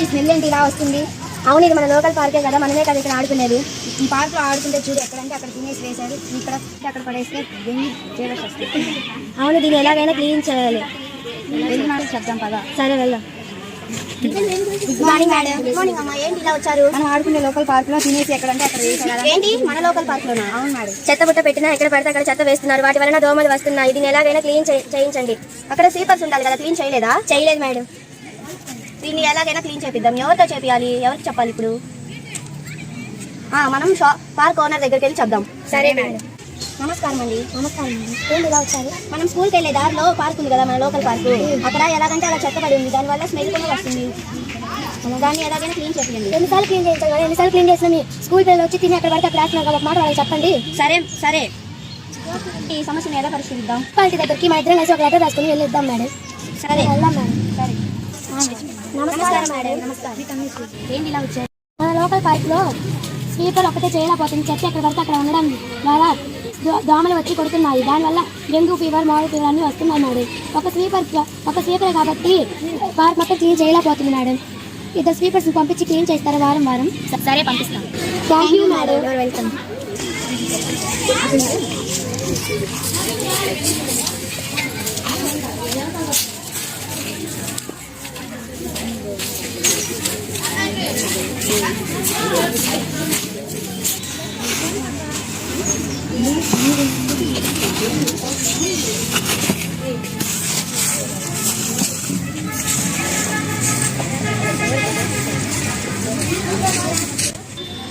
Smell ఏంటి ఇలా వస్తుంది? అవును, ఇది మన లోకల్ పార్కే కదా, మనమే కదా ఇక్కడ ఆడుకునేది. ఈ పార్క్లో ఆడుకుంటే చూడు, ఎక్కడంటే అక్కడ తినేసి వేశారు, ఇక్కడ అక్కడ పడేస్తే వెండి ఫేవర్స్ వస్తాయి. అవును, దీన్ని ఎలాగైనా క్లీన్ చేయాలి. వెళ్ళి చెప్దాం కదా. సరే వెళ్దాం. Good morning madam. Good morning అమ్మా. ఏంటి ఇలా వచ్చారు? మనం ఆడుకునే లోకల్ పార్క్ లో తినేసి ఎక్కడంటే అక్కడ వేసారు. ఏంటి మన లోకల్ పార్క్ లోనా? అవును మేడం. చెత్త బుట్ట పెట్టినా ఎక్కడ పడితే అక్కడ చెత్త వేస్తున్నారు, వాటి వలన దోమలు వస్తున్నాయి. దీన్ని ఎలాగైనా క్లీన్ చేయించండి. అక్కడ స్వీపర్స్ ఉండాలి కదా, క్లీన్ చేయలేదా? చేయలేదు మేడం. దీన్ని ఎలాగైనా క్లీన్ చేపిద్దాం. ఎవరితో చేపియాలి? ఎవరికి చెప్పాలి ఇప్పుడు? మనం పార్క్ ఓనర్ దగ్గరికి వెళ్ళి చెప్దాం. సరే మేడం. నమస్కారం అండి. నమస్కారం అండి. ఏంటి ఇలా వచ్చారు? మనం స్కూల్కి వెళ్ళే దారిలో పార్క్ ఉంది కదా, మన లోకల్ పార్క్. అక్కడ ఎలాగంటే అలా చెత్త పడి ఉంది, దానివల్ల స్మెల్ కూడా వస్తుంది. దాన్ని ఎలాగైనా క్లీన్ చేయండి. ఎన్నిసార్లు క్లీన్ చేయించాలి కదా? ఎన్నిసార్లు క్లీన్ చేసినా మీ స్కూల్ పిల్లలు వచ్చి తిని అక్కడ పడితే అక్కడ వేస్తున్నారు కదా, ఒక మాట వాళ్ళకి చెప్పండి. సరే సరే. ఈ సమస్యను ఎలా పరిష్కరిద్దాం? పార్టీ దగ్గరికి మా ఇద్దరం కలిసి ఒక లెటర్ రాసుకుని వెళ్ళిద్దాం మేడం. సరే వెళ్దాం మేడం. సరే. నమస్కారం మేడం. నమస్కారం. ఏంటి ఇలా వచ్చారు? మన లోకల్ పార్క్లో స్వీపర్ ఒకటే చేయలేకపోతుంది. చెత్త ఎక్కడ పడితే అక్కడ ఉండడం ద్వారా దోమలు వచ్చి కొడుతున్నాయి. దానివల్ల డెంగ్యూ ఫీవర్, మామూలు ఫీవర్ అన్నీ వస్తున్నాయి మేడం. ఒక స్వీపర్ కాబట్టి పార్క్ మొత్తం క్లీన్ చేయలేకపోతుంది మేడం. ఇద్దరు స్వీపర్స్ని పంపించి క్లీన్ చేస్తారా వారం వారం? సరే పంపిస్తాం. Thank you madam. వెల్కమ్.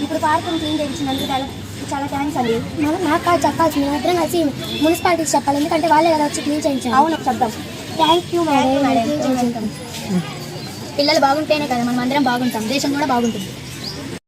ఇప్పుడు పార్కును క్లీన్ చేయించినందుకు చాలా థ్యాంక్స్ అండి. నాకు కాదు చెప్పాల్సి, మేము ఇద్దరం కలిసి మున్సిపాలిటీకి చెప్పాలి, ఎందుకంటే వాళ్ళే కదా వచ్చి క్లీన్ చేయించాలి. అవును చెప్తాం. Thank you madam. పిల్లలు బాగుంటేనే కదా మనం అందరం బాగుంటాం, దేశం కూడా బాగుంటుంది.